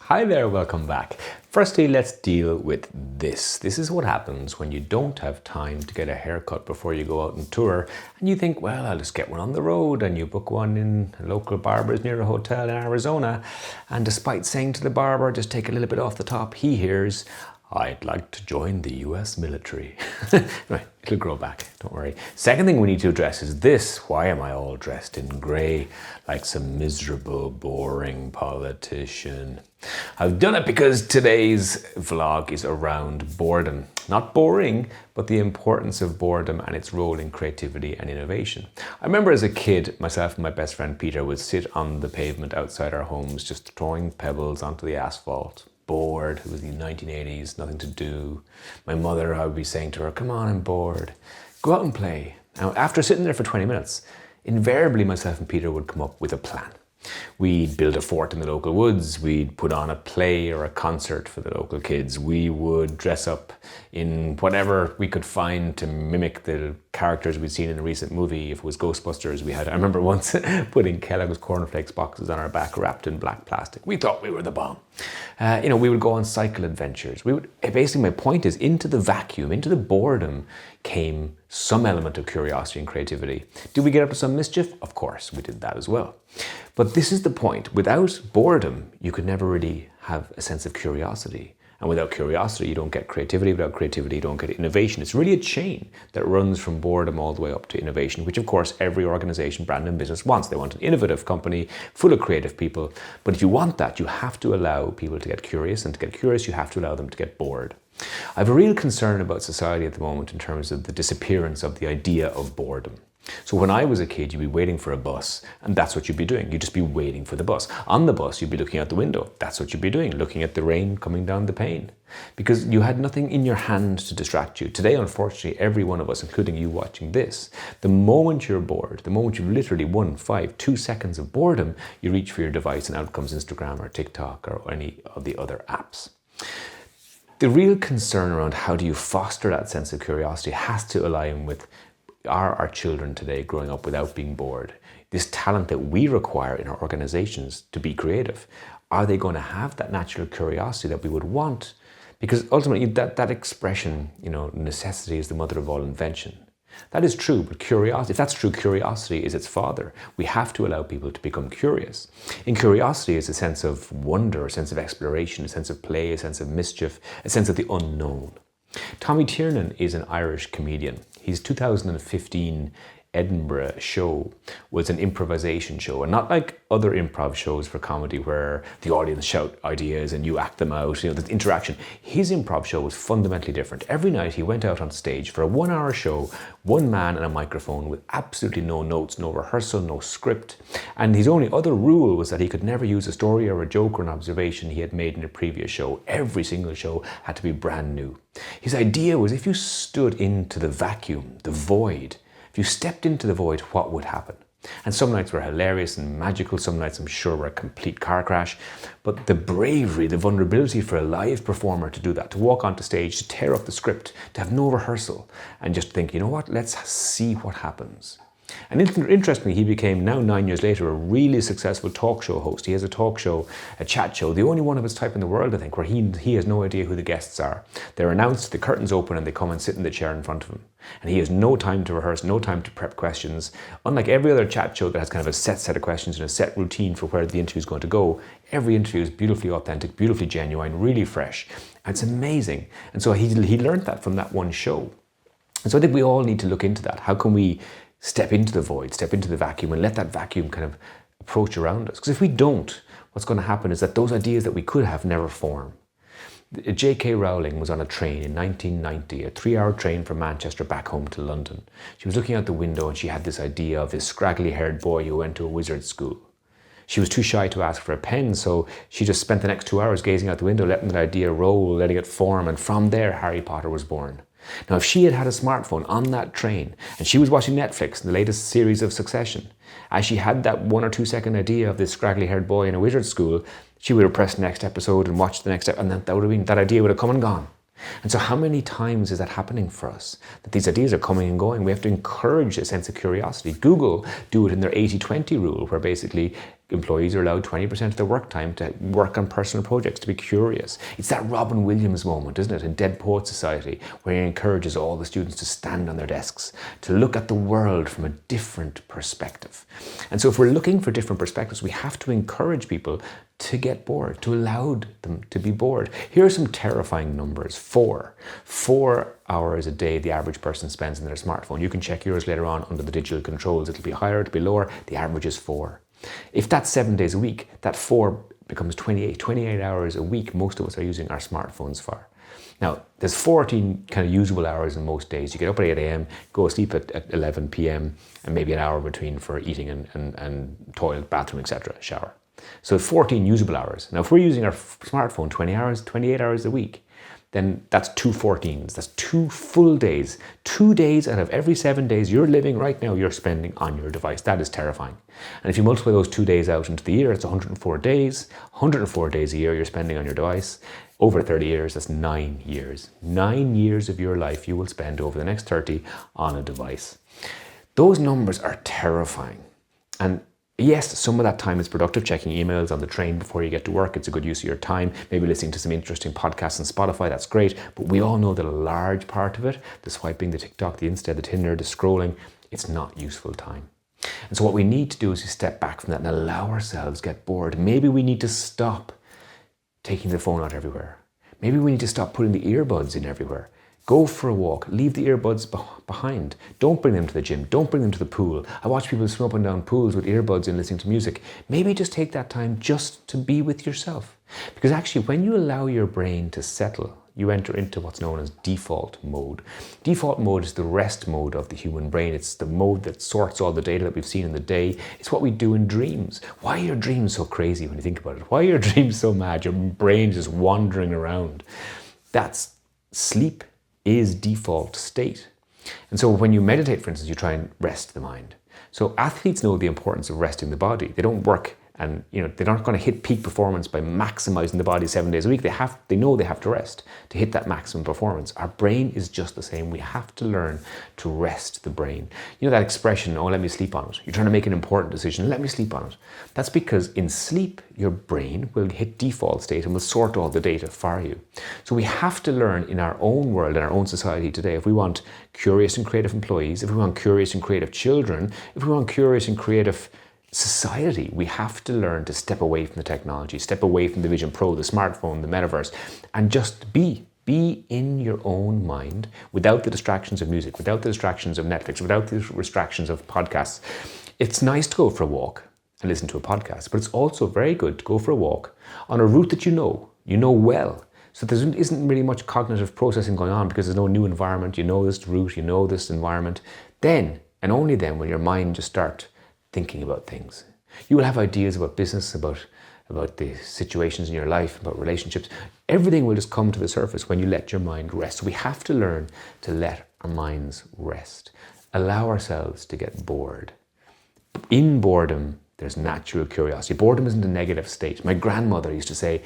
Hi there, welcome back. Firstly, let's deal with this. This is what happens when you don't have time to get a haircut before you go out on tour and you think, well, I'll just get one on the road, and you book one in a local barber's near a hotel in Arizona, and despite saying to the barber, just take a little bit off the top, he hears, I'd like to join the US military. Right, it'll grow back, don't worry. Second thing we need to address is this. Why am I all dressed in grey like some miserable, boring politician? I've done it because today's vlog is around boredom. Not boring, but the importance of boredom and its role in creativity and innovation. I remember as a kid, myself and my best friend Peter would sit on the pavement outside our homes, just throwing pebbles onto the asphalt. Bored, it was the 1980s, nothing to do. My mother, I would be saying to her, come on, I'm bored. Go out and play. Now, after sitting there for 20 minutes, invariably myself and Peter would come up with a plan. We'd build a fort in the local woods. We'd put on a play or a concert for the local kids. We would dress up in whatever we could find to mimic the characters we'd seen in a recent movie. If it was Ghostbusters, I remember once putting Kellogg's cornflakes boxes on our back wrapped in black plastic. We thought we were the bomb. We would go on cycle adventures. Basically, my point is, into the vacuum, into the boredom came some element of curiosity and creativity. Did we get up to some mischief? Of course, we did that as well. But this is the point. Without boredom, you could never really have a sense of curiosity. And without curiosity, you don't get creativity. Without creativity, you don't get innovation. It's really a chain that runs from boredom all the way up to innovation, which of course every organization, brand and business wants. They want an innovative company full of creative people. But if you want that, you have to allow people to get curious. And to get curious, you have to allow them to get bored. I have a real concern about society at the moment in terms of the disappearance of the idea of boredom. So when I was a kid, you'd be waiting for a bus, and that's what you'd be doing. You'd just be waiting for the bus. On the bus, you'd be looking out the window. That's what you'd be doing, looking at the rain coming down the pane, because you had nothing in your hand to distract you. Today, unfortunately, every one of us, including you watching this, the moment you're bored, the moment you've literally 2 seconds of boredom, you reach for your device and out comes Instagram or TikTok or any of the other apps. The real concern around how do you foster that sense of curiosity has to align with, are our children today growing up without being bored? This talent that we require in our organizations to be creative, are they going to have that natural curiosity that we would want? Because ultimately that expression, necessity is the mother of all invention. That is true, but curiosity, if that's true, curiosity is its father. We have to allow people to become curious. And curiosity is a sense of wonder, a sense of exploration, a sense of play, a sense of mischief, a sense of the unknown. Tommy Tiernan is an Irish comedian. His 2015 Edinburgh show was an improvisation show, and not like other improv shows for comedy where the audience shout ideas and you act them out, the interaction. His improv show was fundamentally different. Every night he went out on stage for a 1-hour show, one man and a microphone with absolutely no notes, no rehearsal, no script. And his only other rule was that he could never use a story or a joke or an observation he had made in a previous show. Every single show had to be brand new. His idea was, if you stood into the vacuum, the void, if you stepped into the void, what would happen? And some nights were hilarious and magical. Some nights, I'm sure, were a complete car crash. But the bravery, the vulnerability for a live performer to do that, to walk onto stage, to tear up the script, to have no rehearsal, and just think, you know what, let's see what happens. And interestingly, he became, now 9 years later, a really successful talk show host. He has a talk show, a chat show, the only one of its type in the world, I think, where he has no idea who the guests are. They're announced, the curtains open, and they come and sit in the chair in front of him. And he has no time to rehearse, no time to prep questions. Unlike every other chat show that has kind of a set of questions and a set routine for where the interview is going to go, every interview is beautifully authentic, beautifully genuine, really fresh. And it's amazing. And so he learned that from that one show. And so I think we all need to look into that. How can we step into the void, step into the vacuum, and let that vacuum kind of approach around us? Because if we don't, what's going to happen is that those ideas that we could have never form. J.K. Rowling was on a train in 1990, a 3-hour train from Manchester back home to London. She was looking out the window and she had this idea of this scraggly-haired boy who went to a wizard's school. She was too shy to ask for a pen, so she just spent the next 2 hours gazing out the window, letting that idea roll, letting it form, and from there Harry Potter was born. Now, if she had had a smartphone on that train and she was watching Netflix in the latest series of Succession, as she had that 1 or 2 second idea of this scraggly-haired boy in a wizard's school, she would have pressed next episode and watched the next episode, and that idea would have come and gone. And so how many times is that happening for us? That these ideas are coming and going. We have to encourage a sense of curiosity. Google do it in their 80-20 rule, where basically Employees are allowed 20% of their work time to work on personal projects, to be curious. It's that Robin Williams moment, isn't it, in Dead Poets Society, where he encourages all the students to stand on their desks, to look at the world from a different perspective. And so if we're looking for different perspectives, we have to encourage people to get bored, to allow them to be bored. Here are some terrifying numbers. 4 hours a day the average person spends on their smartphone. You can check yours later on under the digital controls. It'll be higher, it'll be lower. The average is 4. If that's 7 days a week, that 4 becomes 28 hours a week most of us are using our smartphones for. Now, there's 14 kind of usable hours in most days. You get up at 8 a.m., go sleep at 11 p.m., and maybe an hour between for eating and toilet, bathroom, etc., shower. So 14 usable hours. Now, if we're using our smartphone 28 hours a week, then that's 2 14s. That's 2 full days. 2 days out of every 7 days you're living right now, you're spending on your device. That is terrifying. And if you multiply those 2 days out into the year, it's 104 days. 104 days a year you're spending on your device. Over 30 years, that's 9 years. 9 years of your life you will spend over the next 30 on a device. Those numbers are terrifying. And yes, some of that time is productive, checking emails on the train before you get to work. It's a good use of your time. Maybe listening to some interesting podcasts on Spotify, that's great. But we all know that a large part of it, the swiping, the TikTok, the Insta, the Tinder, the scrolling, it's not useful time. And so what we need to do is step back from that and allow ourselves to get bored. Maybe we need to stop taking the phone out everywhere. Maybe we need to stop putting the earbuds in everywhere. Go for a walk. Leave the earbuds behind. Don't bring them to the gym. Don't bring them to the pool. I watch people swim up and down pools with earbuds and listening to music. Maybe just take that time just to be with yourself. Because actually, when you allow your brain to settle, you enter into what's known as default mode. Default mode is the rest mode of the human brain. It's the mode that sorts all the data that we've seen in the day. It's what we do in dreams. Why are your dreams so crazy when you think about it? Why are your dreams so mad? Your brain is just wandering around. That's sleep is default state. And so when you meditate, for instance, you try and rest the mind. So athletes know the importance of resting the body. They don't work and they're not going to hit peak performance by maximizing the body 7 days a week. They know they have to rest to hit that maximum performance. Our brain is just the same. We have to learn to rest the brain. You know that expression, oh, let me sleep on it. You're trying to make an important decision, let me sleep on it. That's because in sleep, your brain will hit default state and will sort all the data for you. So we have to learn in our own world, in our own society today, if we want curious and creative employees, if we want curious and creative children, if we want curious and creative society, we have to learn to step away from the technology, step away from the Vision Pro, the smartphone, the metaverse, and just be in your own mind without the distractions of music, without the distractions of Netflix, without the distractions of podcasts. It's nice to go for a walk and listen to a podcast, but it's also very good to go for a walk on a route that you know well. So there isn't really much cognitive processing going on because there's no new environment. You know this route, you know this environment. Then, and only then, will your mind just start thinking about things. You will have ideas about business, about the situations in your life, about relationships. Everything will just come to the surface when you let your mind rest. So we have to learn to let our minds rest. Allow ourselves to get bored. In boredom, there's natural curiosity. Boredom isn't a negative state. My grandmother used to say,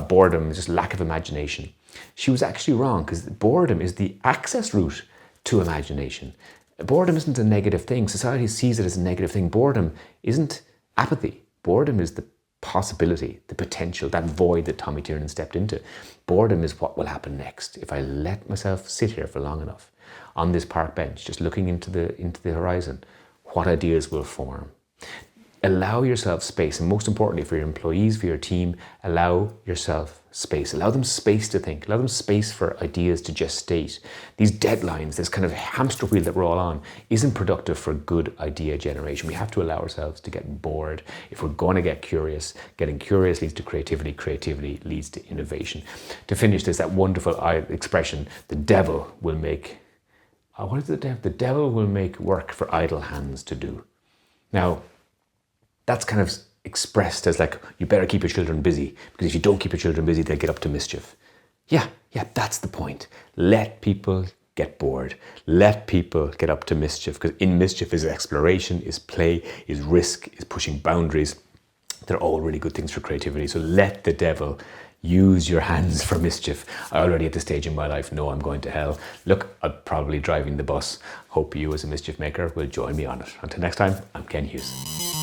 boredom is just lack of imagination. She was actually wrong, because boredom is the access route to imagination. Boredom isn't a negative thing. Society sees it as a negative thing. Boredom isn't apathy. Boredom is the possibility, the potential, that void that Tommy Tiernan stepped into. Boredom is what will happen next if I let myself sit here for long enough on this park bench, just looking into the horizon. What ideas will form? Allow yourself space, and most importantly for your employees, for your team, allow yourself space. Allow them space to think. Allow them space for ideas to gestate. These deadlines, this kind of hamster wheel that we're all on, isn't productive for good idea generation. We have to allow ourselves to get bored. If we're going to get curious, getting curious leads to creativity. Creativity leads to innovation. To finish this, that wonderful expression, the devil will make, what is the devil? The devil will make work for idle hands to do. Now, that's kind of expressed as like, you better keep your children busy, because if you don't keep your children busy, they'll get up to mischief. Yeah, that's the point. Let people get bored. Let people get up to mischief, because in mischief is exploration, is play, is risk, is pushing boundaries. They're all really good things for creativity. So let the devil use your hands for mischief. I already at this stage in my life know I'm going to hell. Look, I'm probably driving the bus. Hope you as a mischief maker will join me on it. Until next time, I'm Ken Hughes.